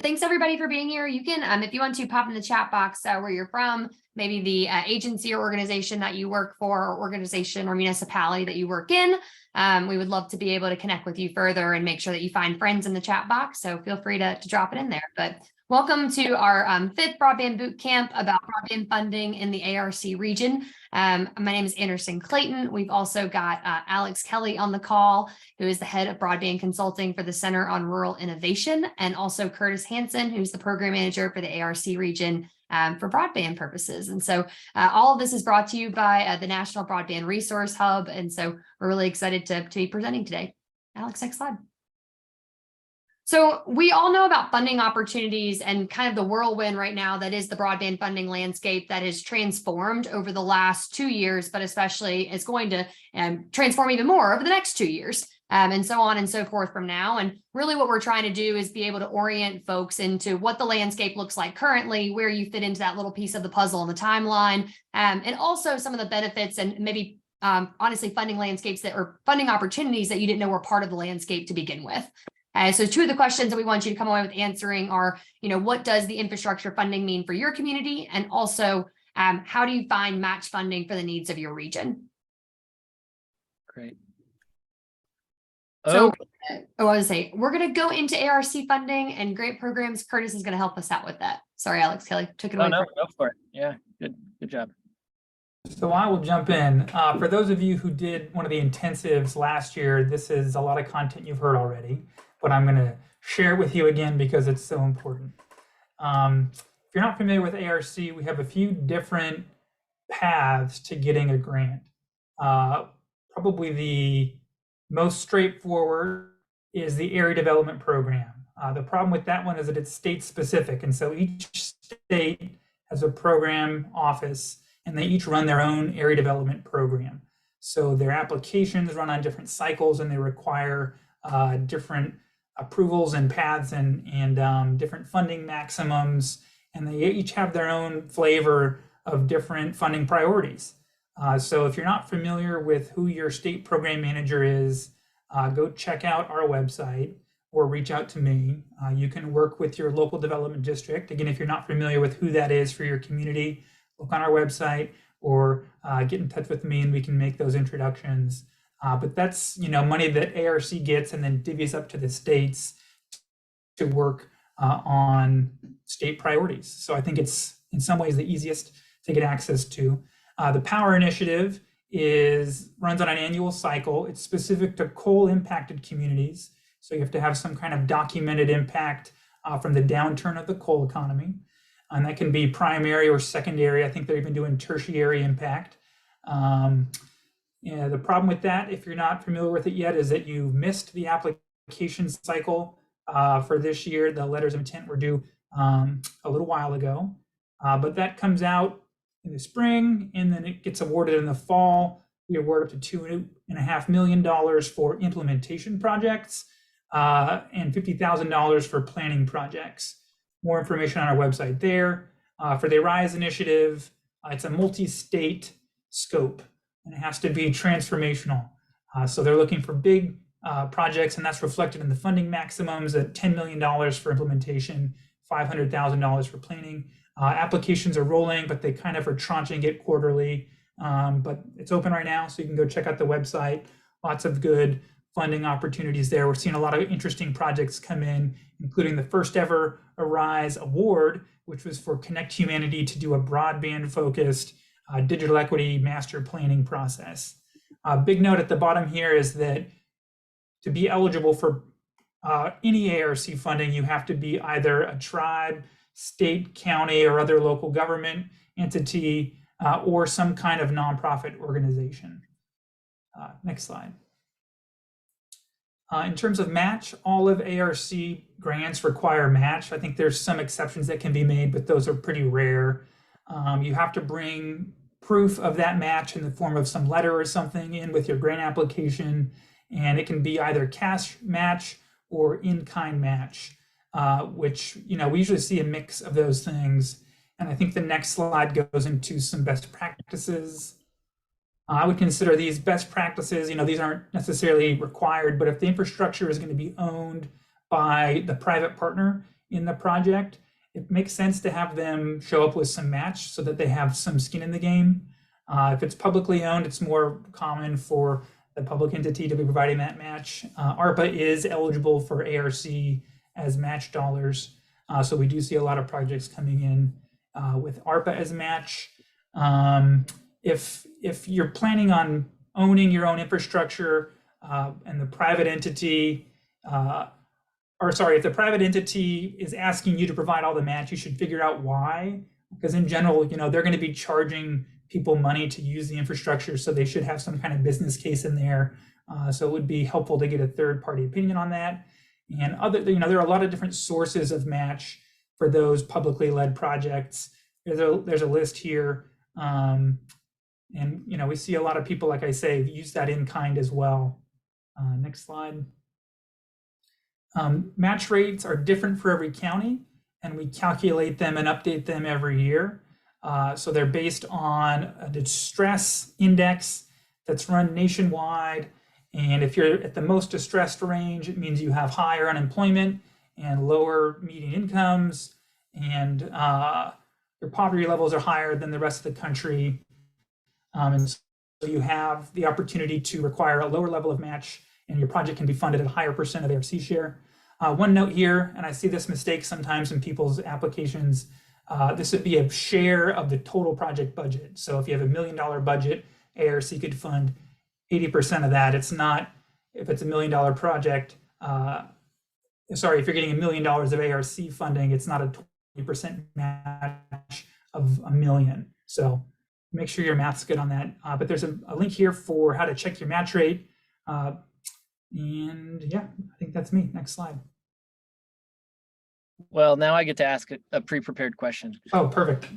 thanks everybody for being here. You can, if you want to, pop in the chat box where you're from, maybe the agency or organization that you work for, or organization or municipality that you work in. We would love to be able to connect with you further and make sure that you find friends in the chat box. So feel free to drop it in there. But welcome to our 5th Broadband Bootcamp about broadband funding in the ARC region. My name is Anderson Clayton. We've also got Alex Kelly on the call, who is the head of broadband consulting for the Center on Rural Innovation, and also Curtis Hansen, who's the program manager for the ARC region for broadband purposes. And so all of this is brought to you by the National Broadband Resource Hub. And so we're really excited to be presenting today. Alex, next slide. So we all know about funding opportunities and kind of the whirlwind right now that is the broadband funding landscape that has transformed over the last 2 years, but especially is going to transform even more over the next 2 years, and so on and so forth from now. And really what we're trying to do is be able to orient folks into what the landscape looks like currently, where you fit into that little piece of the puzzle on the timeline, and also some of the benefits and maybe honestly funding landscapes that or funding opportunities that you didn't know were part of the landscape to begin with. So 2 of the questions that we want you to come away with answering are, what does the infrastructure funding mean for your community? And also, how do you find match funding for the needs of your region? Great. So, I was to say, we're going to go into ARC funding and great programs. Curtis is going to help us out with that. Sorry, Alex Kelly, took it away. No, go for it. Yeah, good job. So I will jump in. For those of you who did one of the intensives last year, this is a lot of content you've heard already, but I'm going to share it with you again because it's so important. If you're not familiar with ARC, we have a few different paths to getting a grant. Probably the most straightforward is the Area Development Program. The problem with that one is that it's state specific, and so each state has a program office and they each run their own area development program. So their applications run on different cycles and they require different approvals and paths and different funding maximums. And they each have their own flavor of different funding priorities. So if you're not familiar with who your state program manager is, go check out our website or reach out to me. You can work with your local development district. Again, if you're not familiar with who that is for your community, look on our website or get in touch with me and we can make those introductions. But that's money that ARC gets and then divvies up to the states to work on state priorities. So I think it's in some ways the easiest to get access to. The Power Initiative runs on an annual cycle. It's specific to coal impacted communities. So you have to have some kind of documented impact from the downturn of the coal economy. And that can be primary or secondary. I think they're even doing tertiary impact. The problem with that, if you're not familiar with it yet, is that you missed the application cycle for this year. The letters of intent were due a little while ago, but that comes out in the spring and then it gets awarded in the fall. We award up to $2.5 million for implementation projects and $50,000 for planning projects. More information on our website there. For the RISE initiative, it's a multi-state scope and it has to be transformational. So they're looking for big projects and that's reflected in the funding maximums at $10 million for implementation, $500,000 for planning. Applications are rolling, but they kind of are tranching it quarterly. But it's open right now, so you can go check out the website. Lots of good funding opportunities there. We're seeing a lot of interesting projects come in, including the first ever ARISE award, which was for Connect Humanity to do a broadband focused digital equity master planning process. A big note at the bottom here is that to be eligible for any ARC funding, you have to be either a tribe, state, county, or other local government entity, or some kind of nonprofit organization. Next slide. In terms of match, all of ARC grants require match. I think there's some exceptions that can be made, but those are pretty rare. You have to bring proof of that match in the form of some letter or something in with your grant application, and it can be either cash match or in-kind match, which we usually see a mix of those things. And I think the next slide goes into some best practices. I would consider these best practices, these aren't necessarily required, but if the infrastructure is going to be owned by the private partner, in the project, it makes sense to have them show up with some match so that they have some skin in the game. If it's publicly owned, it's more common for the public entity to be providing that match. ARPA is eligible for ARC as match dollars. So we do see a lot of projects coming in with ARPA as match. If you're planning on owning your own infrastructure and the private entity, if the private entity is asking you to provide all the match, you should figure out why. Because in general, they're going to be charging people money to use the infrastructure, so they should have some kind of business case in there. So it would be helpful to get a third-party opinion on that. And there are a lot of different sources of match for those publicly led projects. There's a list here, and we see a lot of people, like I say, use that in kind as well. Next slide. Match rates are different for every county, and we calculate them and update them every year. So they're based on a distress index that's run nationwide. And if you're at the most distressed range, it means you have higher unemployment and lower median incomes, and your poverty levels are higher than the rest of the country. And so you have the opportunity to require a lower level of match, and your project can be funded at a higher percent of ARC share. One note here, and I see this mistake sometimes in people's applications, this would be a share of the total project budget. So if you have $1 million budget, ARC could fund 80% of that. It's not, if it's $1 million project, if you're getting $1 million of ARC funding, it's not a 20% match of $1 million. So make sure your math's good on that. But there's a link here for how to check your match rate. And yeah, I think that's me. Next slide. Well, now I get to ask a pre-prepared question. Oh, perfect.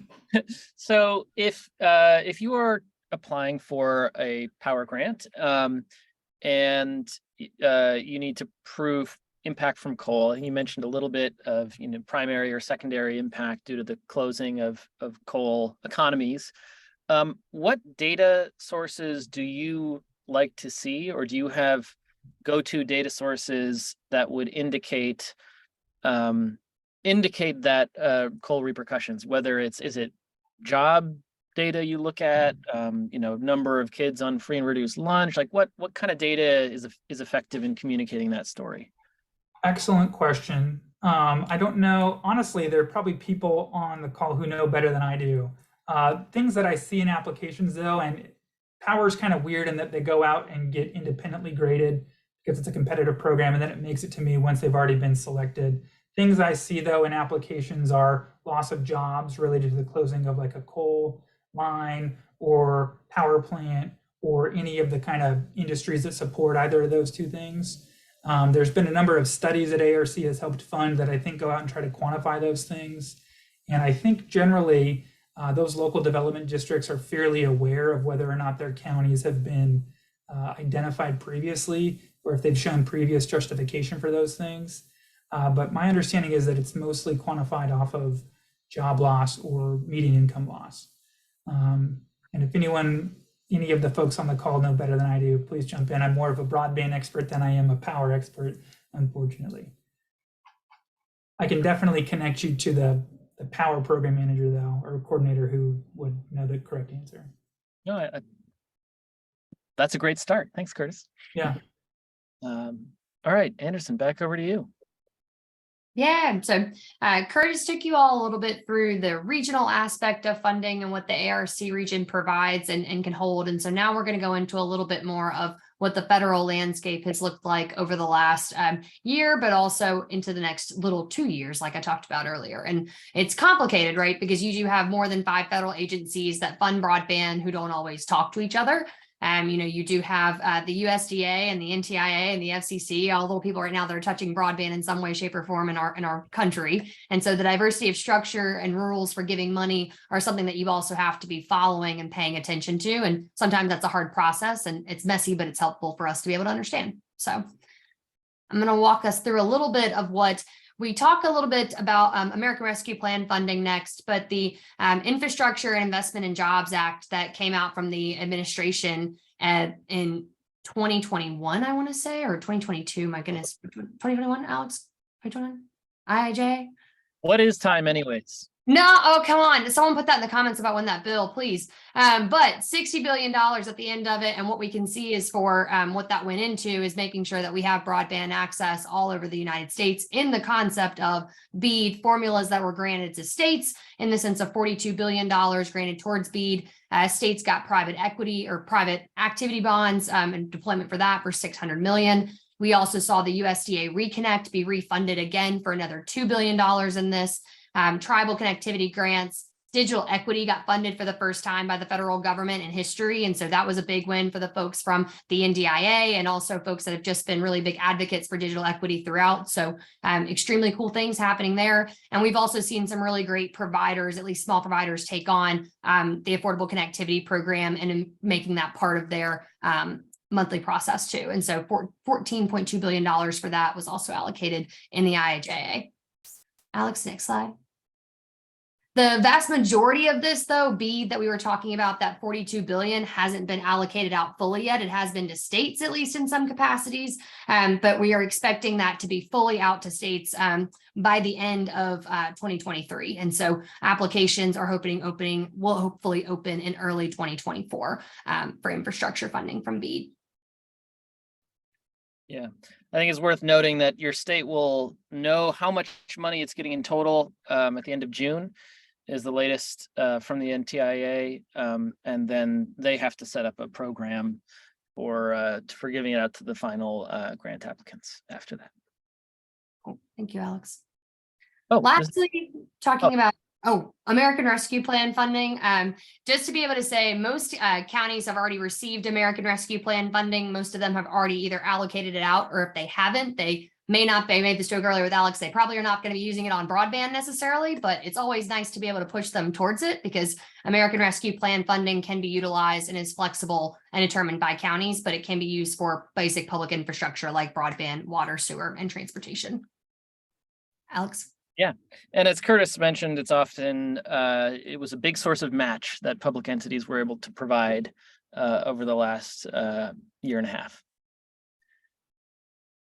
So if you are applying for a power grant and you need to prove impact from coal, you mentioned a little bit of primary or secondary impact due to the closing of coal economies. What data sources do you like to see, or do you have go-to data sources that would indicate that coal repercussions, whether is it job data you look at, number of kids on free and reduced lunch, like what kind of data is effective in communicating that story? Excellent question. I don't know. Honestly, there are probably people on the call who know better than I do. Things that I see in applications though, and power is kind of weird in that they go out and get independently graded because it's a competitive program, and then it makes it to me once they've already been selected. Things I see though in applications are loss of jobs related to the closing of like a coal mine or power plant or any of the kind of industries that support either of those two things. There's been a number of studies that ARC has helped fund that I think go out and try to quantify those things. And I think generally those local development districts are fairly aware of whether or not their counties have been identified previously, or if they've shown previous justification for those things. But my understanding is that it's mostly quantified off of job loss or median income loss. And if any of the folks on the call know better than I do, please jump in. I'm more of a broadband expert than I am a power expert, unfortunately. I can definitely connect you to the power program manager though, or coordinator who would know the correct answer. No, that's a great start. Thanks, Curtis. Yeah. All right, Anderson, back over to you. Yeah, so Curtis took you all a little bit through the regional aspect of funding and what the ARC region provides and can hold. And so now we're going to go into a little bit more of what the federal landscape has looked like over the last year, but also into the next little 2 years, like I talked about earlier. And it's complicated, right? Because you do have more than 5 federal agencies that fund broadband who don't always talk to each other. You do have the USDA and the NTIA and the FCC, all little people right now that are touching broadband in some way, shape, or form in our country. And so the diversity of structure and rules for giving money are something that you also have to be following and paying attention to. And sometimes that's a hard process and it's messy, but it's helpful for us to be able to understand. So I'm going to walk us through a little bit of what we talk a little bit about American Rescue Plan funding next, but the Infrastructure and Investment in Jobs Act that came out from the administration in 2021, I want to say, or 2022, my goodness, 2021, Alex, 2021, IIJ. What is time anyways? No, oh, come on. Someone put that in the comments about when that bill, please. But $60 billion at the end of it. And what we can see is for what that went into is making sure that we have broadband access all over the United States in the concept of BEAD formulas that were granted to states in the sense of $42 billion granted towards BEAD. States got private equity or private activity bonds and deployment for that for $600 million. We also saw the USDA Reconnect be refunded again for another $2 billion in this. Tribal connectivity grants, digital equity got funded for the first time by the federal government in history. And so that was a big win for the folks from the NDIA and also folks that have just been really big advocates for digital equity throughout. So extremely cool things happening there. And we've also seen some really great providers, at least small providers, take on the Affordable Connectivity Program and making that part of their monthly process too. And so $14.2 billion for that was also allocated in the IIJA. Alex, next slide. The vast majority of this, though, BEAD that we were talking about, that $42 billion hasn't been allocated out fully yet. It has been to states, at least in some capacities, but we are expecting that to be fully out to states by the end of 2023. And so applications are will hopefully open in early 2024 for infrastructure funding from BEAD. Yeah, I think it's worth noting that your state will know how much money it's getting in total at the end of June is the latest from the NTIA. And then they have to set up a program for giving it out to the final grant applicants after that. Thank you, Alex. Oh, lastly, talking about American Rescue Plan funding. Just to be able to say, most counties have already received American Rescue Plan funding. Most of them have already either allocated it out, or if they haven't, they may not. They made this joke earlier with Alex. They probably are not going to be using it on broadband necessarily, but it's always nice to be able to push them towards it because American Rescue Plan funding can be utilized and is flexible and determined by counties, but it can be used for basic public infrastructure like broadband, water, sewer, and transportation. Alex? Yeah, and as Curtis mentioned, it's often it was a big source of match that public entities were able to provide over the last year and a half.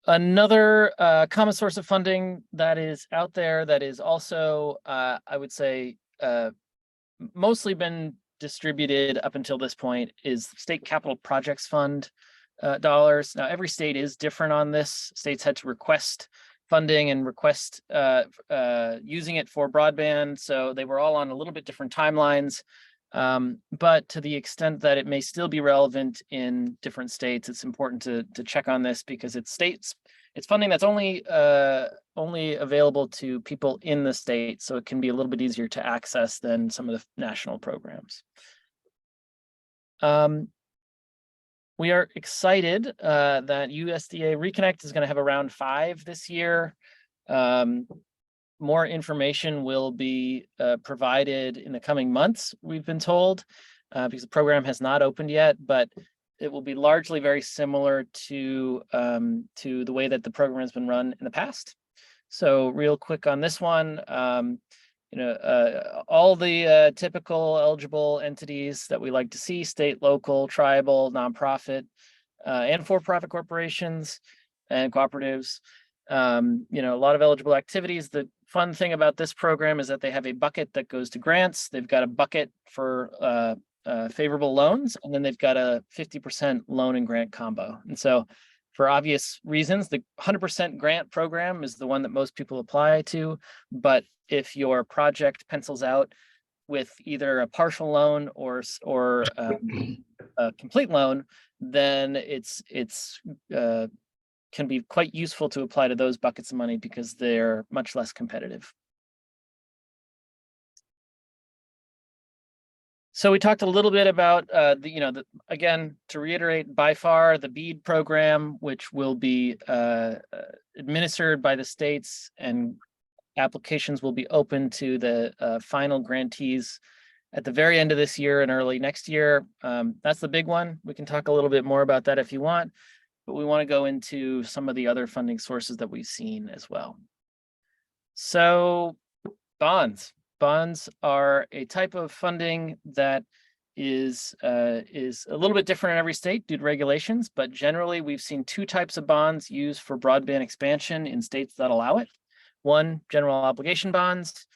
Another common source of funding that is out there that is also, I would say, mostly been distributed up until this point is State Capital Projects Fund dollars. Now, every state is different on this. States had to request funding and request using it for broadband. So they were all on a little bit different timelines. But to the extent that it may still be relevant in different states, it's important to check on this because it's funding that's only available to people in the state. So it can be a little bit easier to access than some of the national programs. We are excited that USDA Reconnect is going to have a round 5 this year. More information will be provided in the coming months, we've been told, because the program has not opened yet, but it will be largely very similar to the way that the program has been run in the past. So real quick on this one, all the typical eligible entities that we like to see: state, local, tribal, nonprofit, and for-profit corporations and cooperatives. A lot of eligible activities. The fun thing about this program is that they have a bucket that goes to grants. They've got a bucket for favorable loans, and then they've got a 50% loan and grant combo. And so for obvious reasons, the 100% grant program is the one that most people apply to. But if your project pencils out with either a partial loan or a complete loan, then it's can be quite useful to apply to those buckets of money because they're much less competitive. So we talked a little bit about again, to reiterate, by far the BEAD program, which will be administered by the states, and applications will be open to the final grantees at the very end of this year and early next year. That's the big one. We can talk a little bit more about that if you want, but we want to go into some of the other funding sources that we've seen as well. So bonds. Bonds are a type of funding that is a little bit different in every state due to regulations, but generally we've seen 2 types of bonds used for broadband expansion in states that allow it. One, general obligation bonds.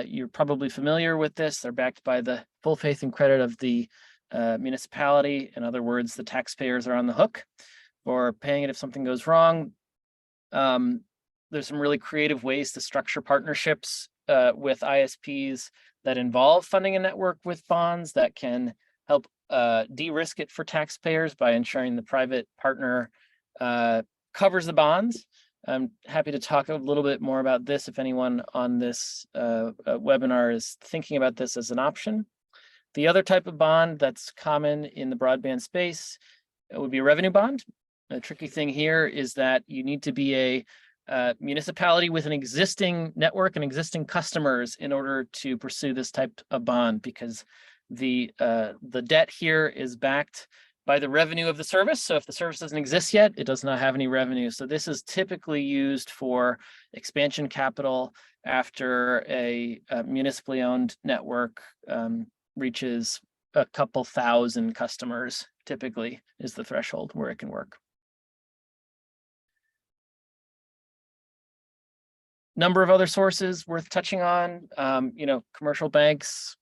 You're probably familiar with this. They're backed by the full faith and credit of the municipality. In other words, the taxpayers are on the hook for paying it if something goes wrong. There's some really creative ways to structure partnerships with ISPs that involve funding a network with bonds that can help de-risk it for taxpayers by ensuring the private partner covers the bonds. I'm happy to talk a little bit more about this if anyone on this webinar is thinking about this as an option. The other type of bond that's common in the broadband space would be a revenue bond. The tricky thing here is that you need to be a municipality with an existing network and existing customers in order to pursue this type of bond, because the debt here is backed by the revenue of the service. So if the service doesn't exist yet, it does not have any revenue. So this is typically used for expansion capital after a municipally owned network reaches a couple thousand customers, typically is the threshold where it can work. Number of other sources worth touching on, commercial banks,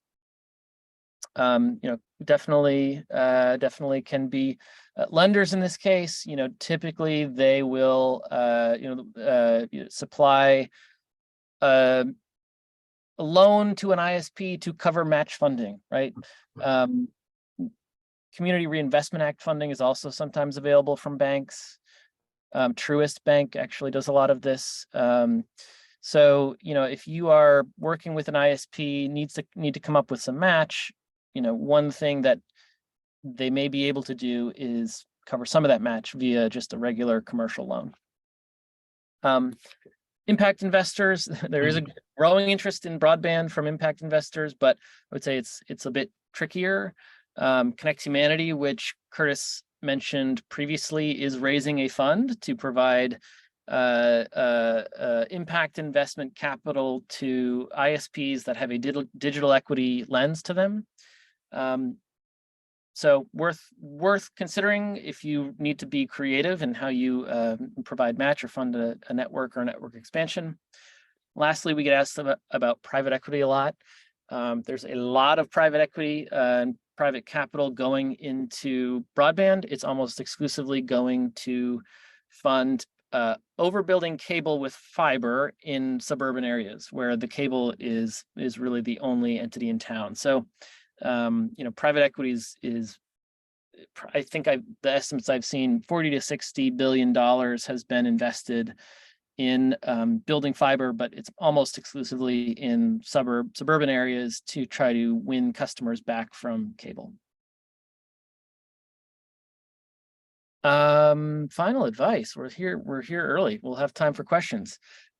definitely can be lenders in this case. Typically they will supply a loan to an ISP to cover match funding, right? Community Reinvestment Act funding is also sometimes available from banks. Truist Bank actually does a lot of this. So if you are working with an ISP, need to come up with some match, one thing that they may be able to do is cover some of that match via just a regular commercial loan. Impact investors, there is a growing interest in broadband from impact investors, but I would say it's a bit trickier. Connect Humanity, which Curtis mentioned previously, is raising a fund to provide impact investment capital to ISPs that have a digital equity lens to them. So worth considering if you need to be creative in how you provide match or fund a network or a network expansion. Lastly, we get asked about private equity a lot. There's a lot of private equity and private capital going into broadband. It's almost exclusively going to fund overbuilding cable with fiber in suburban areas where the cable is really the only entity in town. So private equity is I think the estimates I've seen, $40 to $60 billion has been invested in building fiber, but it's almost exclusively in suburban areas to try to win customers back from cable. Final advice. We're here early. We'll have time for questions.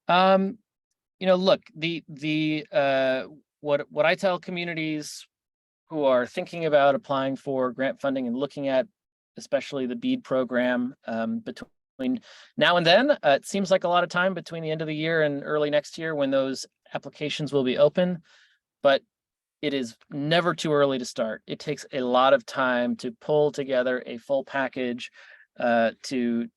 Look, what I tell communities who are thinking about applying for grant funding and looking at especially the BEAD program between now and then, it seems like a lot of time between the end of the year and early next year when those applications will be open, but it is never too early to start. It takes a lot of time to pull together a full package, to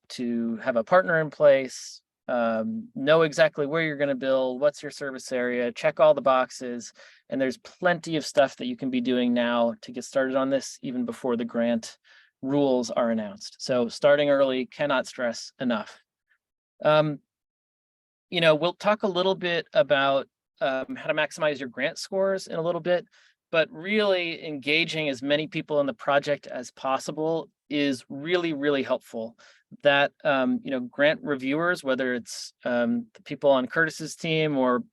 have a partner in place, know exactly where you're going to build, what's your service area, check all the boxes, and there's plenty of stuff that you can be doing now to get started on this even before the grant rules are announced. So starting early, cannot stress enough. We'll talk a little bit about how to maximize your grant scores in a little bit, but really engaging as many people in the project as possible is really, really helpful. That grant reviewers, whether it's the people on Curtis's team or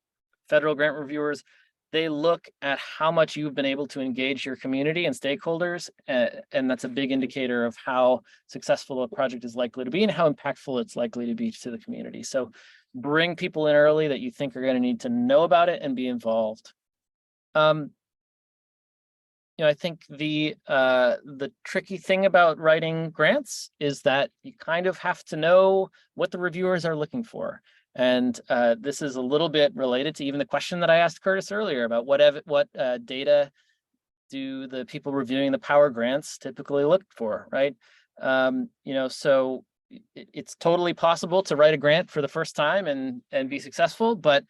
federal grant reviewers, they look at how much you've been able to engage your community and stakeholders, and that's a big indicator of how successful a project is likely to be and how impactful it's likely to be to the community. So bring people in early that you think are going to need to know about it and be involved. I think the tricky thing about writing grants is that you kind of have to know what the reviewers are looking for. And this is a little bit related to even the question that I asked Curtis earlier about what data do the people reviewing the power grants typically look for, right? So it's totally possible to write a grant for the first time and be successful, but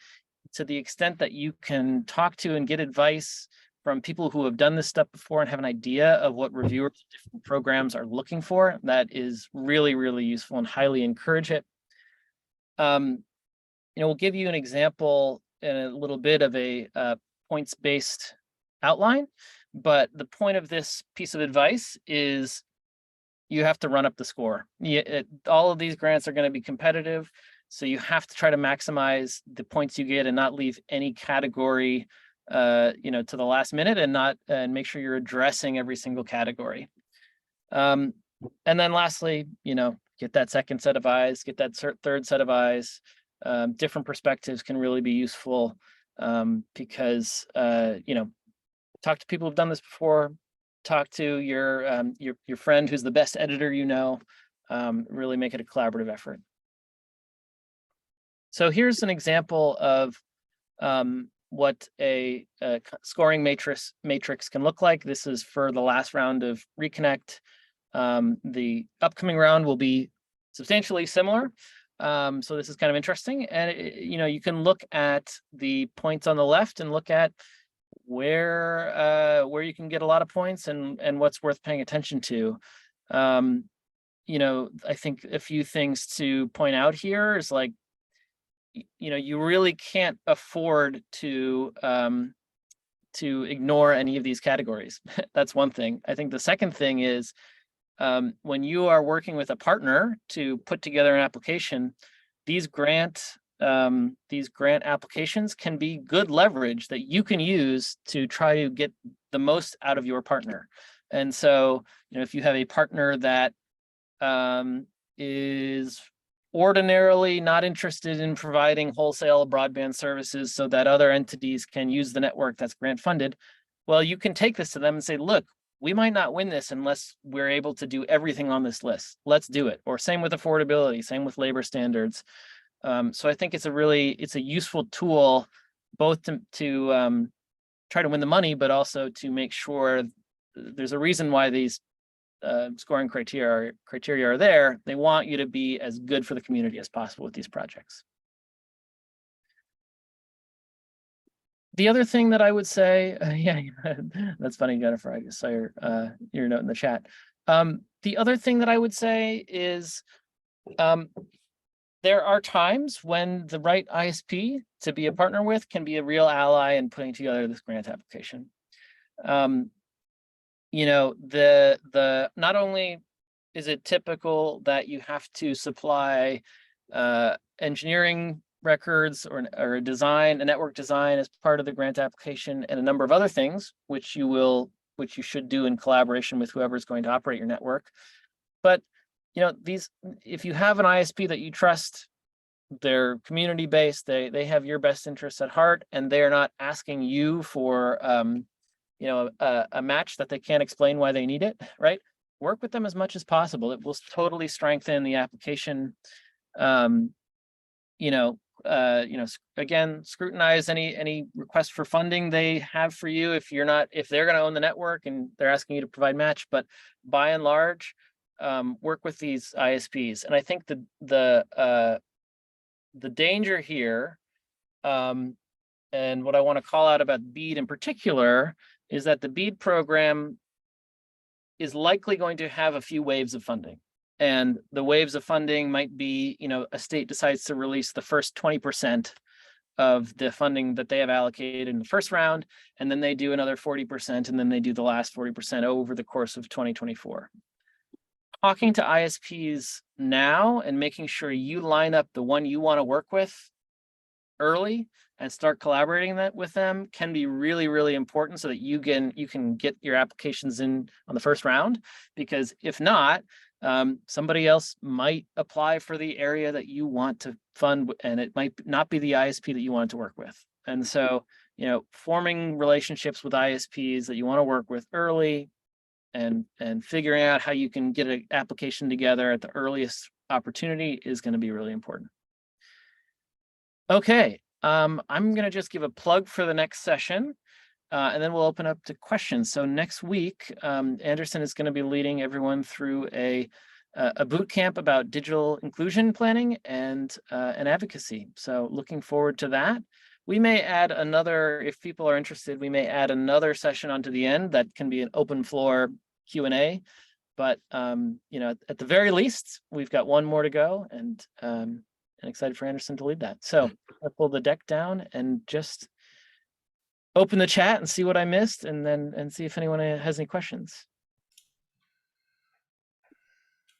to the extent that you can talk to and get advice from people who have done this stuff before and have an idea of what reviewers of different programs are looking for, that is really, really useful, and highly encourage it. We'll give you an example in a little bit of a points-based outline, but the point of this piece of advice is you have to run up the score. All of these grants are going to be competitive, so you have to try to maximize the points you get and not leave any category to the last minute, and make sure you're addressing every single category. And then lastly, get that second set of eyes, get that third set of eyes. Different perspectives can really be useful, because talk to people who've done this before. Talk to your friend who's the best editor really make it a collaborative effort. So here's an example of what a scoring matrix can look like. This is for the last round of Reconnect. The upcoming round will be substantially similar. So this is kind of interesting. And you can look at the points on the left and look at where you can get a lot of points and what's worth paying attention to. I think a few things to point out here is like, you really can't afford to ignore any of these categories. That's one thing. I think the second thing is, when you are working with a partner to put together an application, these grant applications can be good leverage that you can use to try to get the most out of your partner. And so, if you have a partner that is ordinarily not interested in providing wholesale broadband services so that other entities can use the network that's grant funded, well, you can take this to them and say, look, we might not win this unless we're able to do everything on this list. Let's do it. Or same with affordability, same with labor standards. So I think it's a useful tool, both to try to win the money, but also to make sure there's a reason why these scoring criteria are there. They want you to be as good for the community as possible with these projects. The other thing that I would say, that's funny, Jennifer. I just saw your note in the chat. The other thing that I would say is, there are times when the right ISP to be a partner with can be a real ally in putting together this grant application. Not only is it typical that you have to supply engineering records or a network design as part of the grant application, and a number of other things, which you should do in collaboration with whoever is going to operate your network. But if you have an ISP that you trust, they're community-based, they have your best interests at heart, and they're not asking you for a match that they can't explain why they need it, right? Work with them as much as possible. It will totally strengthen the application. Again, scrutinize any request for funding they have for you if they're going to own the network and they're asking you to provide match. But by and large, work with these ISPs. And I think the danger here, and what I want to call out about BEAD in particular, is that the BEAD program is likely going to have a few waves of funding. And the waves of funding might be, a state decides to release the first 20% of the funding that they have allocated in the first round, and then they do another 40%, and then they do the last 40% over the course of 2024. Talking to ISPs now and making sure you line up the one you want to work with early and start collaborating with them can be really, really important, so that you can get your applications in on the first round. Because if not, somebody else might apply for the area that you want to fund, and it might not be the ISP that you want to work with. And so, forming relationships with ISPs that you want to work with early, and figuring out how you can get an application together at the earliest opportunity is going to be really important. Okay, I'm going to just give a plug for the next session, and then we'll open up to questions. So next week, Anderson is going to be leading everyone through a a boot camp about digital inclusion planning and advocacy. So looking forward to that. We may add another, if people are interested, we may add another session onto the end that can be an open floor Q&A. But you know, at the very least, we've got one more to go, and excited for Anderson to lead that. So I'll pull the deck down and just open the chat and see what I missed, and see if anyone has any questions.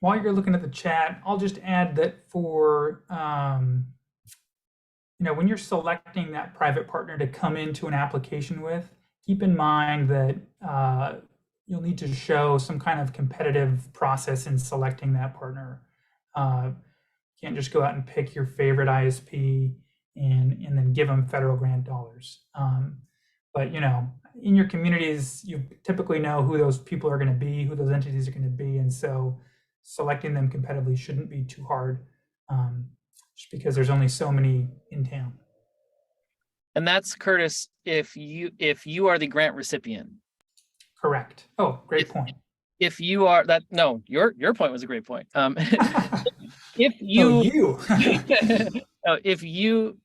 While you're looking at the chat, I'll just add that for you know, when you're selecting that private partner to come into an application with, keep in mind that you'll need to show some kind of competitive process in selecting that partner. You can't just go out and pick your favorite ISP and then give them federal grant dollars. But you know, in your communities, you typically know who those people are going to be, who those entities are going to be, and so selecting them competitively shouldn't be too hard, just because there's only so many in town. And that's, Curtis, if you are the grant recipient. Correct. Oh, great point. If you are that, no, your point was a great point. If you,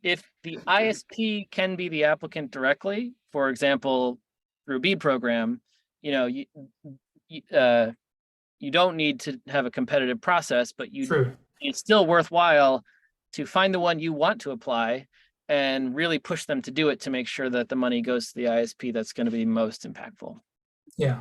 if the ISP can be the applicant directly, for example, through a BEAD program, you know, you don't need to have a competitive process, but it's still worthwhile to find the one you want to apply and really push them to do it to make sure that the money goes to the ISP that's going to be most impactful. Yeah.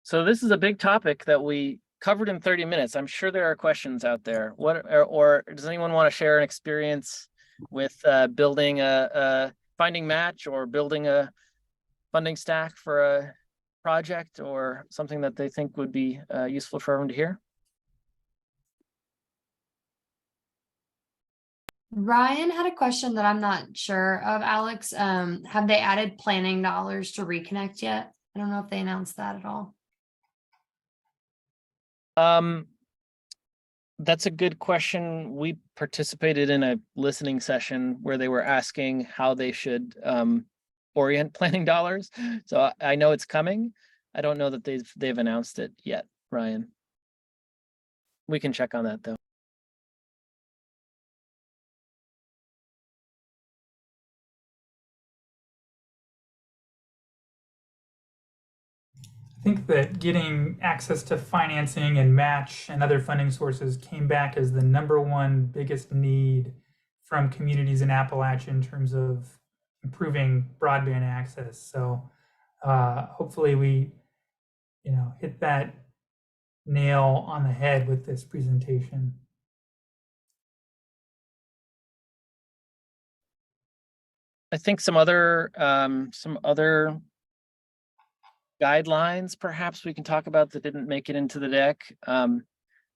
So this is a big topic that we covered in 30 minutes. I'm sure there are questions out there. Or does anyone want to share an experience with building a finding match, or building a funding stack for a project, or something that they think would be useful for everyone to hear? Ryan had a question that I'm not sure of, Alex. Have they added planning dollars to reconnect yet? I don't know if they announced that at all. That's a good question. We participated in a listening session where they were asking how they should orient planning dollars. So I know it's coming. I don't know that they've announced it yet, Ryan. We can check on that though. I think that getting access to financing and match and other funding sources came back as the #1 biggest need from communities in Appalachia in terms of improving broadband access. So hopefully we, you know, hit that nail on the head with this presentation. I think some other guidelines perhaps we can talk about that didn't make it into the deck.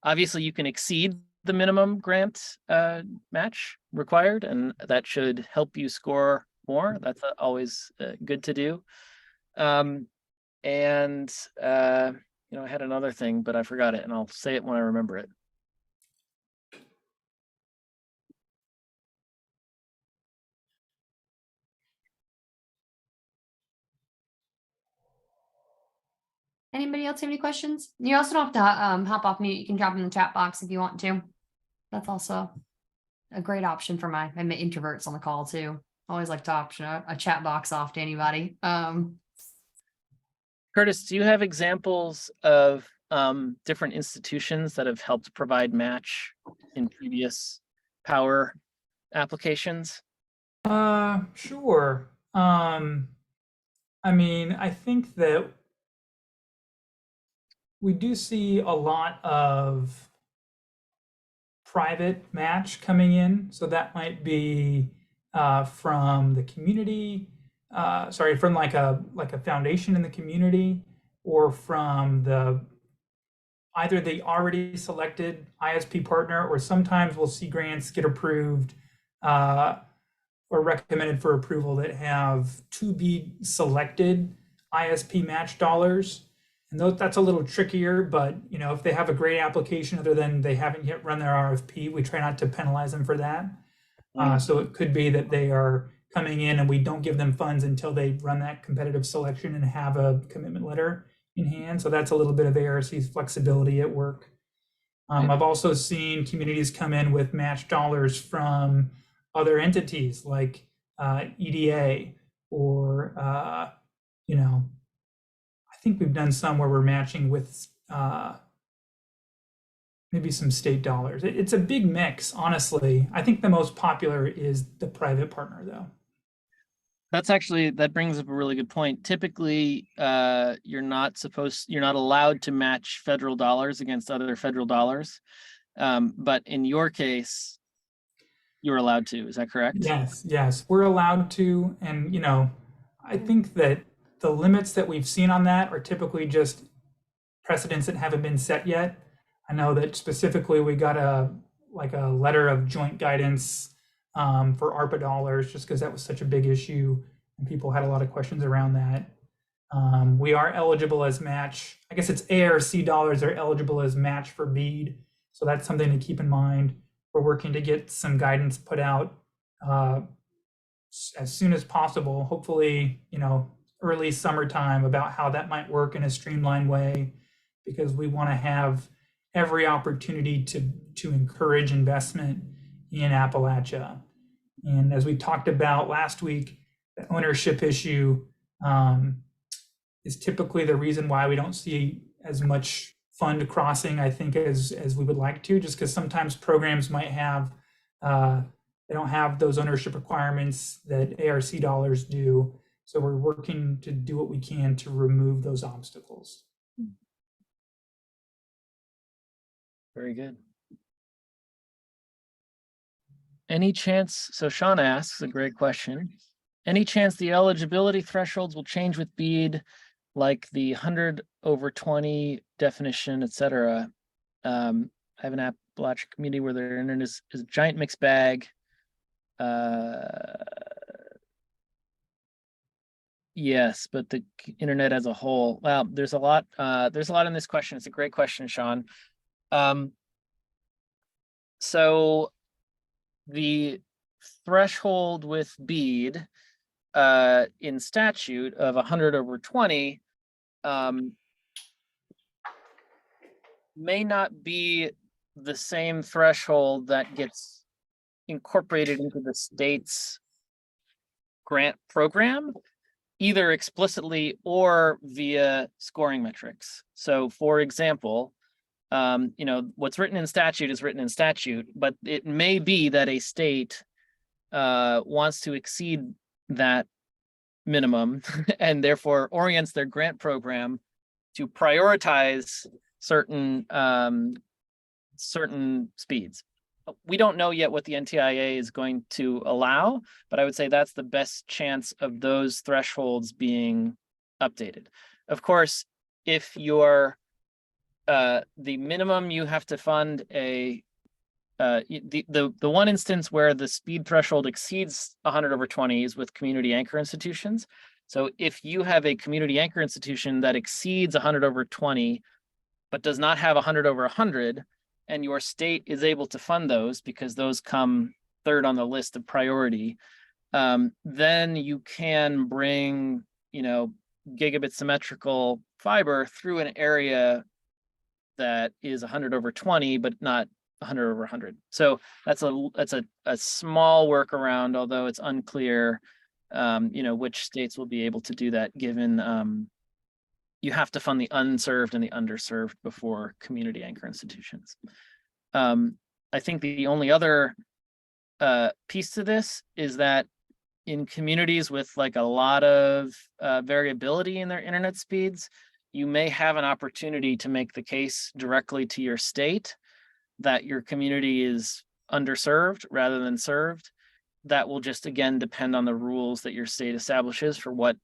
Obviously you can exceed the minimum grant match required, and that should help you score more. That's always good to do. You know, I had another thing, but I forgot it, and I'll say it when I remember it. Anybody else have any questions? You also don't have to hop off mute. You can drop them in the chat box if you want to. That's also a great option for my introverts on the call too. Always like to option a chat box off to anybody. Curtis, do you have examples of different institutions that have helped provide match in previous power applications? Sure. I mean, I think that we do see a lot of private match coming in. So that might be from the community, from like a foundation in the community, or from either the already selected ISP partner, or sometimes we'll see grants get approved or recommended for approval that have to be selected ISP match dollars. And that's a little trickier, but you know, if they have a great application other than they haven't yet run their RFP, we try not to penalize them for that. So it could be that they are coming in and we don't give them funds until they run that competitive selection and have a commitment letter in hand. So that's a little bit of ARC's flexibility at work. I've also seen communities come in with match dollars from other entities like EDA or, you know, I think we've done some where we're matching with maybe some state dollars. It's a big mix, honestly. I think the most popular is the private partner, though. That brings up a really good point. Typically, you're not allowed to match federal dollars against other federal dollars. But in your case, you're allowed to, is that correct? Yes, we're allowed to. And, you know, I think that the limits that we've seen on that are typically just precedents that haven't been set yet. I know that specifically we got a letter of joint guidance for ARPA dollars, just because that was such a big issue and people had a lot of questions around that. We are eligible as match. I guess it's ARC dollars are eligible as match for BEAD. So that's something to keep in mind. We're working to get some guidance put out as soon as possible, hopefully, you know, early summertime, about how that might work in a streamlined way, because we want to have every opportunity to encourage investment in Appalachia. And as we talked about last week, the ownership issue is typically the reason why we don't see as much fund crossing, I think, as we would like to, just because sometimes programs might have, they don't have those ownership requirements that ARC dollars do. So we're working to do what we can to remove those obstacles. Very good. Any chance, so Sean asks a great question. Any chance the eligibility thresholds will change with BEAD, like the 100/20 definition, et cetera? I have an Appalachian community where their internet is a giant mixed bag. Yes, but the internet as a whole, well, there's a lot in this question. It's a great question, Sean. So the threshold with BEAD in statute of 100/20 may not be the same threshold that gets incorporated into the state's grant program, either explicitly or via scoring metrics. So for example, you know, what's written in statute is written in statute, but it may be that a state wants to exceed that minimum and therefore orients their grant program to prioritize certain speeds. We don't know yet what the NTIA is going to allow, but I would say that's the best chance of those thresholds being updated. Of course, if you're the minimum you have to fund the one instance where the speed threshold exceeds 100/20 is with community anchor institutions. So if you have a community anchor institution that exceeds 100/20 but does not have 100/100, and your state is able to fund those because those come third on the list of priority, then you can bring, you know, gigabit symmetrical fiber through an area that is 100/20, but not 100/100. So that's a small workaround, although it's unclear, you know, which states will be able to do that, given you have to fund the unserved and the underserved before community anchor institutions. I think the only other piece to this is that in communities with like a lot of variability in their internet speeds, you may have an opportunity to make the case directly to your state that your community is underserved rather than served. That will just, again, depend on the rules that your state establishes for what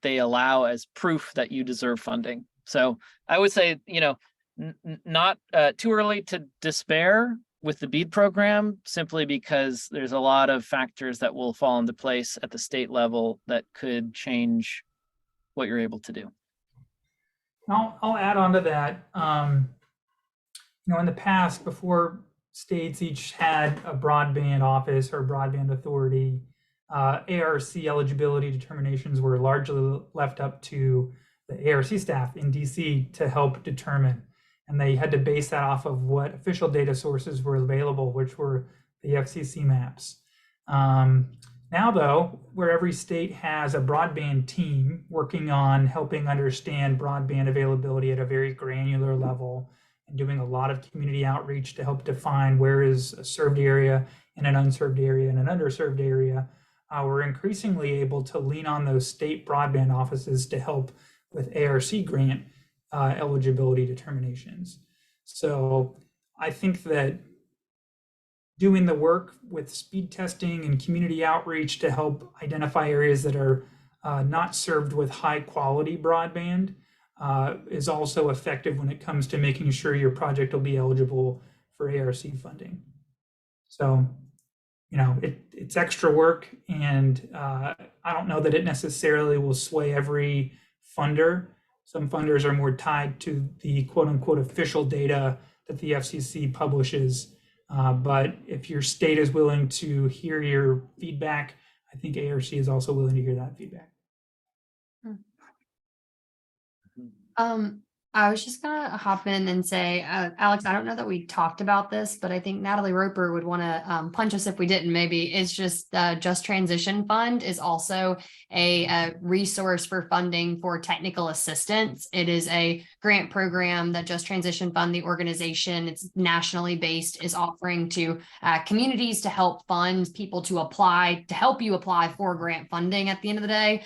they allow as proof that you deserve funding. So I would say, you know, not too early to despair with the BEAD program, simply because there's a lot of factors that will fall into place at the state level that could change what you're able to do. I'll add on to that. You know, in the past, before states each had a broadband office or broadband authority, ARC eligibility determinations were largely left up to the ARC staff in DC to help determine. And they had to base that off of what official data sources were available, which were the FCC maps. Now, though, where every state has a broadband team working on helping understand broadband availability at a very granular level and doing a lot of community outreach to help define where is a served area and an unserved area and an underserved area, we're increasingly able to lean on those state broadband offices to help with ARC grant eligibility determinations. So I think that doing the work with speed testing and community outreach to help identify areas that are not served with high quality broadband is also effective when it comes to making sure your project will be eligible for ARC funding. So, it's extra work, and I don't know that it necessarily will sway every funder. Some funders are more tied to the quote unquote official data that the FCC publishes. But if your state is willing to hear your feedback, I think ARC is also willing to hear that feedback. I was just gonna hop in and say, Alex, I don't know that we talked about this, but I think Natalie Roper would want to punch us if we didn't. Maybe it's just Transition Fund is also a resource for funding for technical assistance. It is a grant program that Just Transition Fund, the organization, it's nationally based, is offering to communities to help fund people to help you apply for grant funding at the end of the day.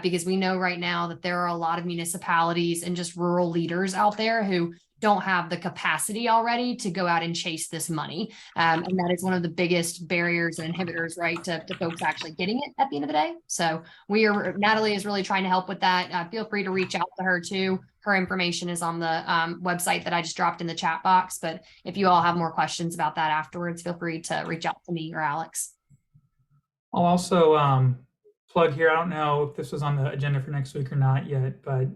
Because we know right now that there are a lot of municipalities and just rural leaders out there who don't have the capacity already to go out and chase this money. And that is one of the biggest barriers and inhibitors, right, to folks actually getting it at the end of the day. So Natalie is really trying to help with that. Feel free to reach out to her too. Her information is on the website that I just dropped in the chat box. But if you all have more questions about that afterwards, feel free to reach out to me or Alex. I'll also plug here. I don't know if this was on the agenda for next week or not yet, but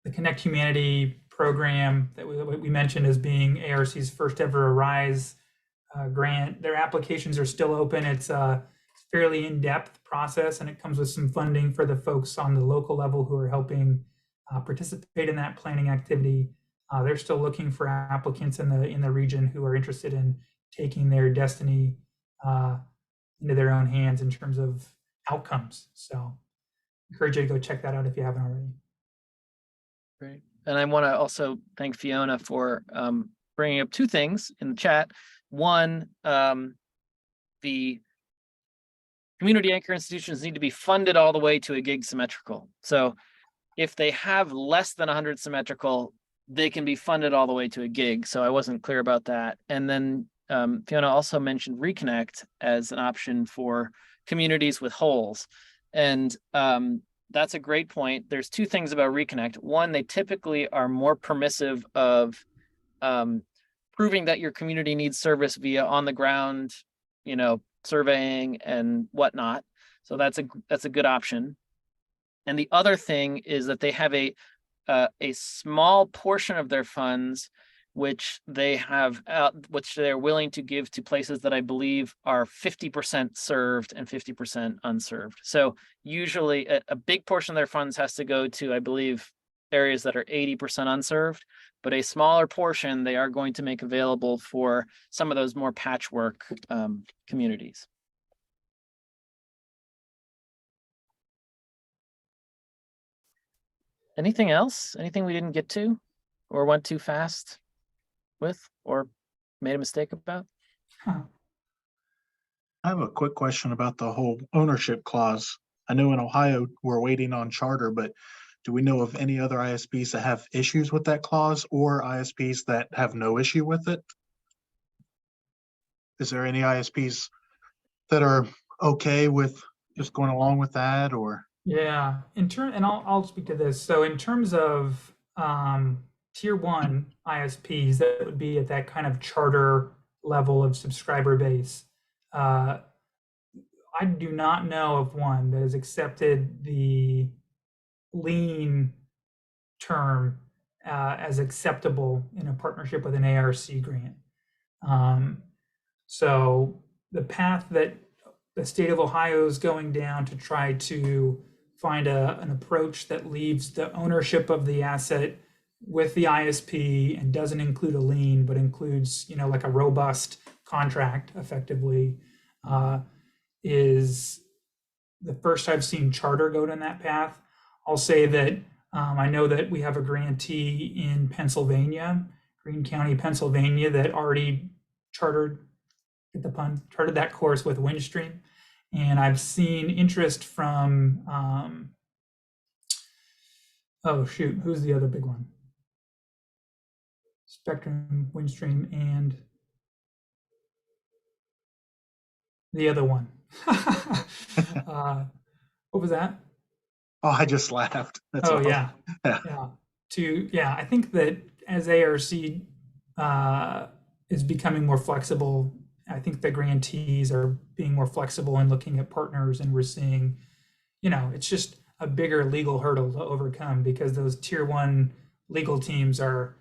the Connect Humanity program that we mentioned as being ARC's first ever Arise grant, their applications are still open. It's a fairly in-depth process, and it comes with some funding for the folks on the local level who are helping participate in that planning activity. They're still looking for applicants in the region who are interested in taking their destiny into their own hands in terms of outcomes. So encourage you to go check that out if you haven't already. Great. And I want to also thank Fiona for bringing up two things in the chat. One, the community anchor institutions need to be funded all the way to a gig symmetrical. So if they have less than 100 symmetrical, they can be funded all the way to a gig. So I wasn't clear about that. And then Fiona also mentioned Reconnect as an option for communities with holes. And that's a great point. There's two things about Reconnect. One, they typically are more permissive of proving that your community needs service via on the ground, surveying and whatnot. So that's a good option. And the other thing is that they have a small portion of their funds which they're willing to give to places that I believe are 50% served and 50% unserved. So usually a big portion of their funds has to go to, I believe, areas that are 80% unserved, but a smaller portion they are going to make available for some of those more patchwork communities. Anything else? Anything we didn't get to or went too fast with or made a mistake about? I have a quick question about the whole ownership clause. I know in Ohio we're waiting on charter, but do we know of any other ISPs that have issues with that clause or ISPs that have no issue with it? Is there any ISPs that are okay with just going along with that, or? Yeah, and I'll speak to this. So in terms of tier 1 ISPs, that would be at that kind of charter level of subscriber base. I do not know of one that has accepted the lien term as acceptable in a partnership with an ARC grant. So the path that the state of Ohio is going down to try to find an approach that leaves the ownership of the asset with the ISP and doesn't include a lien, but includes, like a robust contract effectively, is the first I've seen Charter go down that path. I'll say that I know that we have a grantee in Pennsylvania, Greene County, Pennsylvania, that already chartered, get the pun, chartered that course with Windstream. And I've seen interest from, oh shoot, who's the other big one? Spectrum, Windstream, and the other one. What was that? Oh, I just laughed. That's Oh all. yeah, yeah. I think that as ARC is becoming more flexible, I think the grantees are being more flexible and looking at partners, and we're seeing, it's just a bigger legal hurdle to overcome because those tier one legal teams are,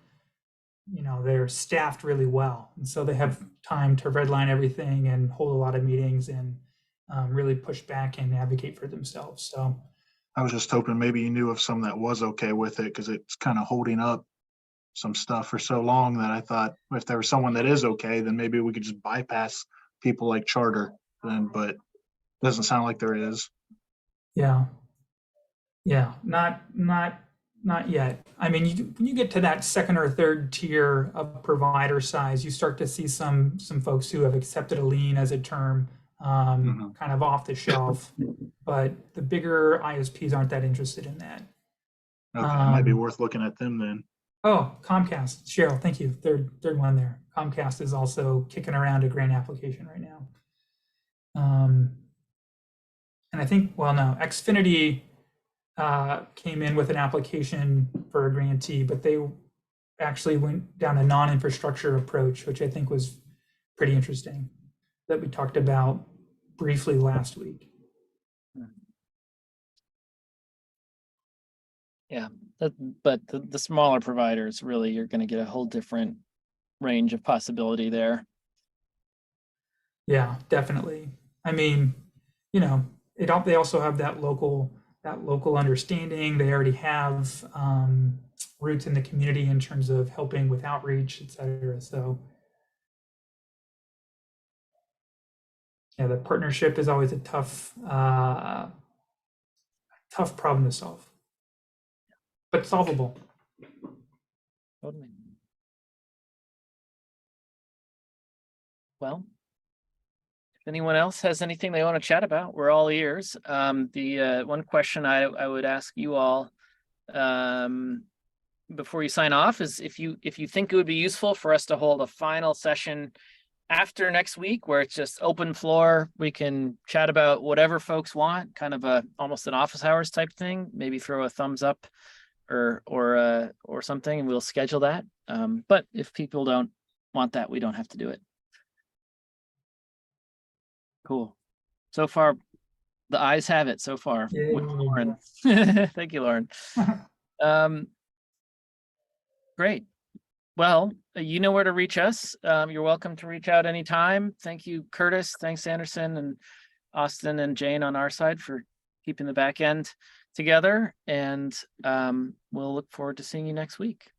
they're staffed really well, and so they have time to redline everything and hold a lot of meetings and really push back and advocate for themselves. So I was just hoping maybe you knew of some that was okay with it, because it's kind of holding up some stuff for so long that I thought if there was someone that is okay, then maybe we could just bypass people like Charter then, but it doesn't sound like there is. yeah, not yet. I mean, when you get to that second or third tier of provider size, you start to see some folks who have accepted a lien as a term, kind of off the shelf, but the bigger ISPs aren't that interested in that. Okay, it might be worth looking at them then. Oh, Comcast, Cheryl, thank you. Third one there. Comcast is also kicking around a grant application right now. And I think, well, no, Xfinity came in with an application for a grantee, but they actually went down a non-infrastructure approach, which I think was pretty interesting, that we talked about briefly last week. Yeah, but the smaller providers, really, you're going to get a whole different range of possibility there. Yeah, definitely. I mean, they also have that local understanding. They already have roots in the community in terms of helping with outreach, et cetera. So yeah, the partnership is always a tough problem to solve, but solvable. Totally. Well, if anyone else has anything they want to chat about, we're all ears. The one question I would ask you all before you sign off is if you think it would be useful for us to hold a final session after next week where it's just open floor, we can chat about whatever folks want, kind of almost an office hours type thing, maybe throw a thumbs up or something, and we'll schedule that. But if people don't want that, we don't have to do it. Cool. So far, the ayes have it so far. With Lauren. Thank you, Lauren. Great. Well, you know where to reach us. You're welcome to reach out anytime. Thank you, Curtis. Thanks, Anderson and Austin and Jane on our side for keeping the back end together. And we'll look forward to seeing you next week.